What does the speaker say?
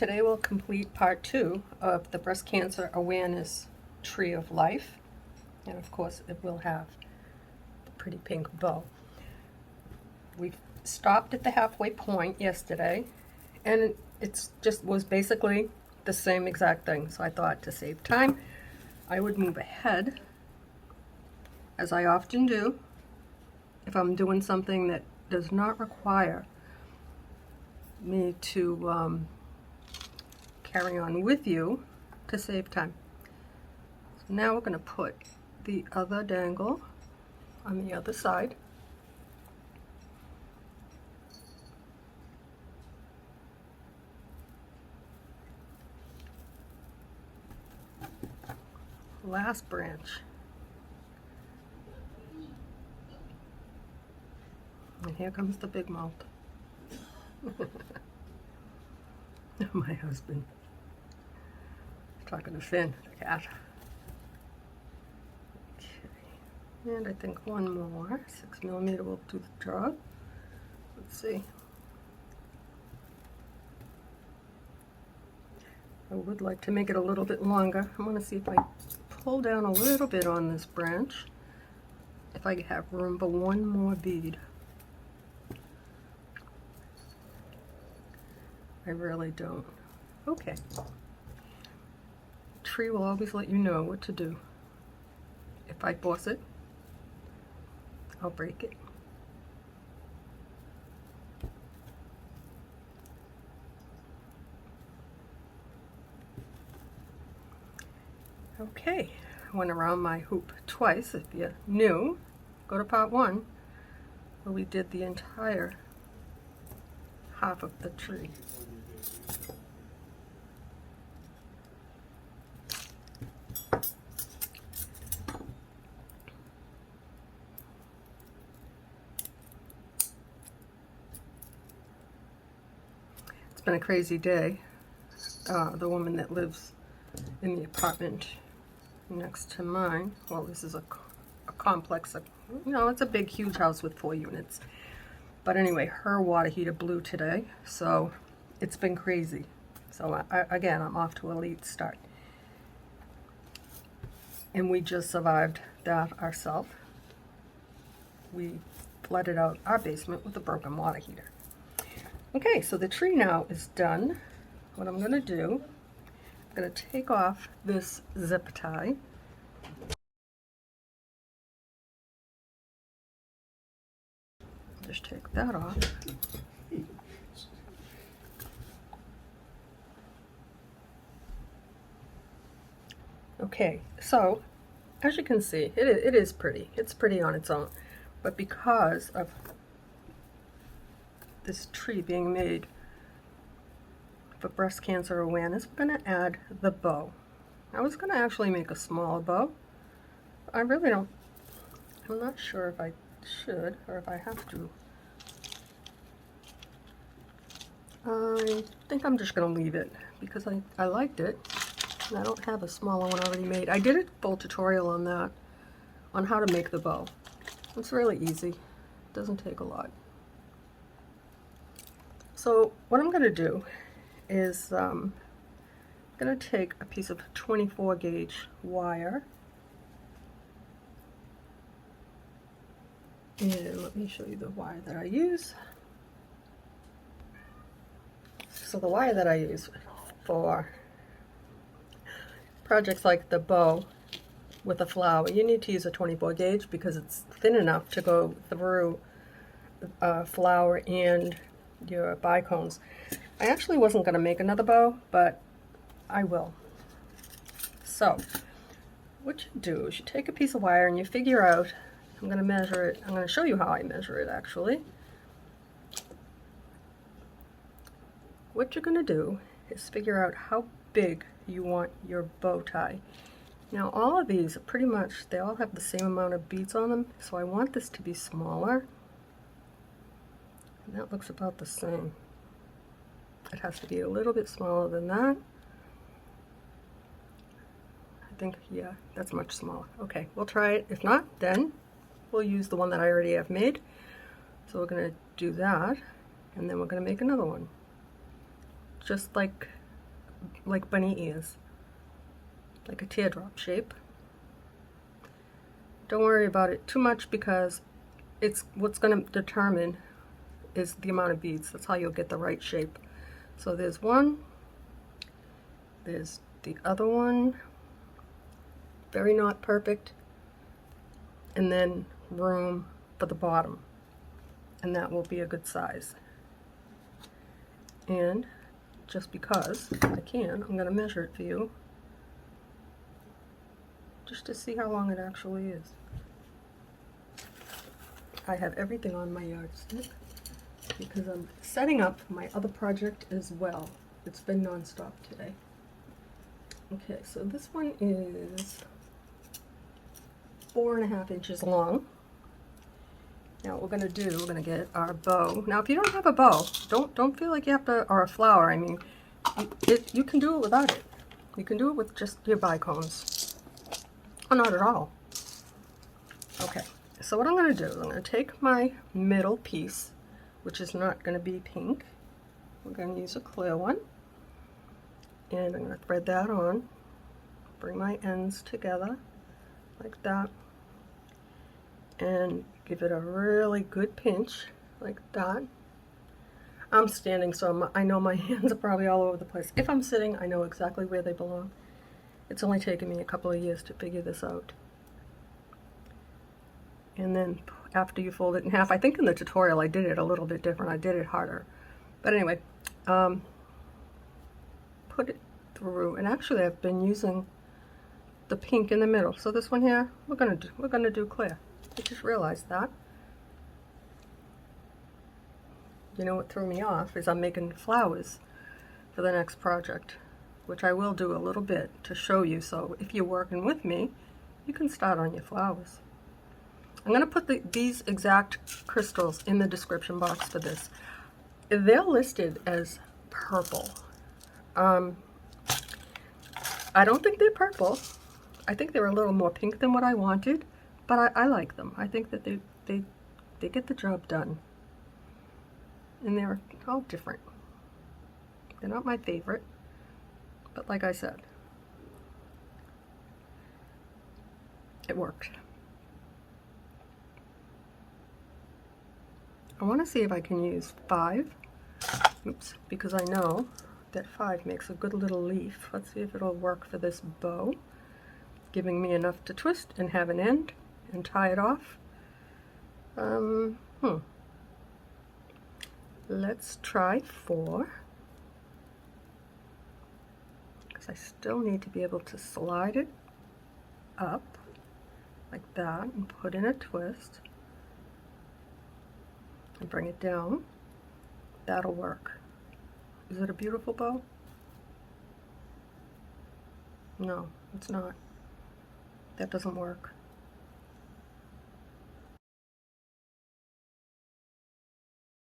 today we'll complete part 2 of the Breast Cancer Awareness Tree of Life. And of course it will have the pretty pink bow. We stopped at the halfway point yesterday, and it's just was basically the same exact thing. So I thought, to save time, I would move ahead, as I often do if I'm doing something that does not require me to carry on with you, to save time. So now we're going to put the other dangle on the other side. Last branch. And here comes the big mouth. My husband. Talking to Finn, the cat. Okay. And I think one more. 6mm will do the job. Let's see. I would like to make it a little bit longer. I want to see if I pull down a little bit on this branch, if I have room for one more bead. I really don't. Okay. Tree will always let you know what to do. If I force it, I'll break it. Okay, I went around my hoop twice. If you're new, go to part 1, where we did the entire half of the tree. It's been a crazy day. The woman that lives in the apartment next to mine, well, this is a complex, it's a big, huge house with 4 units. But anyway, her water heater blew today, so it's been crazy. So again, I'm off to a late start. And we just survived that ourselves. We flooded out our basement with a broken water heater. Okay, so the tree now is done. What I'm going to do, I'm going to take off this zip tie. Just take that off. Okay, so as you can see, it is pretty. It's pretty on its own. But because of this tree being made for breast cancer awareness, we're going to add the bow. I was going to actually make a smaller bow. I really don't, I'm not sure if I should or if I have to. I think I'm just going to leave it because I liked it, and I don't have a smaller one already made. I did a full tutorial on that, on how to make the bow. It's really easy. It doesn't take a lot. So what I'm going to do is I'm going to take a piece of 24 gauge wire, and let me show you the wire that I use. So the wire that I use for projects like the bow with a flower, you need to use a 24 gauge because it's thin enough to go through flower and your bicones. I actually wasn't going to make another bow, but I will. So what you do is you take a piece of wire and you figure out, I'm going to measure it, I'm going to show you how I measure it actually. What you're going to do is figure out how big you want your bow tie. Now all of these are pretty much, they all have the same amount of beads on them, so I want this to be smaller. And that looks about the same. It has to be a little bit smaller than that. I think, yeah, that's much smaller. Okay, we'll try it. If not, then we'll use the one that I already have made. So we're going to do that, and then we're going to make another one. Just like like bunny ears, like a teardrop shape. Don't worry about it too much because it's what's going to determine is the amount of beads. That's how you'll get the right shape. So there's one, there's the other one, very not perfect, and then room for the bottom, and that will be a good size. And just because I can, I'm going to measure it for you just to see how long it actually is. I have everything on my yardstick because I'm setting up my other project as well. It's been non-stop today. Okay, so this one is 4.5 inches long. Now what we're going to do, we're going to get our bow. Now if you don't have a bow, don't feel like you have to, or a flower, I mean, you can do it without it. You can do it with just your bicones. Or not at all. Okay, so what I'm going to do, I'm going to take my middle piece, which is not going to be pink. We're going to use a clear one. And I'm going to thread that on. Bring my ends together like that. And give it a really good pinch like that. I'm standing, so I know my hands are probably all over the place. If I'm sitting, I know exactly where they belong. It's only taken me a couple of years to figure this out. And then after you fold it in half, I think in the tutorial I did it a little bit different. I did it harder. But anyway, put it through. And actually I've been using the pink in the middle. So this one here, we're gonna do clear. I just realized that. You know what threw me off is I'm making flowers for the next project, which I will do a little bit to show you. So if you're working with me, you can start on your flowers. I'm going to put these exact crystals in the description box for this. They're listed as purple. I don't think they're purple. I think they're a little more pink than what I wanted, but I like them. I think that they get the job done. And they're all different. They're not my favorite, but like I said, it worked. I want to see if I can use 5. Oops, because I know that 5 makes a good little leaf. Let's see if it'll work for this bow, giving me enough to twist and have an end and tie it off. Let's try 4, because I still need to be able to slide it up like that and put in a twist and bring it down. That'll work. Is it a beautiful bow? No, it's not. That doesn't work.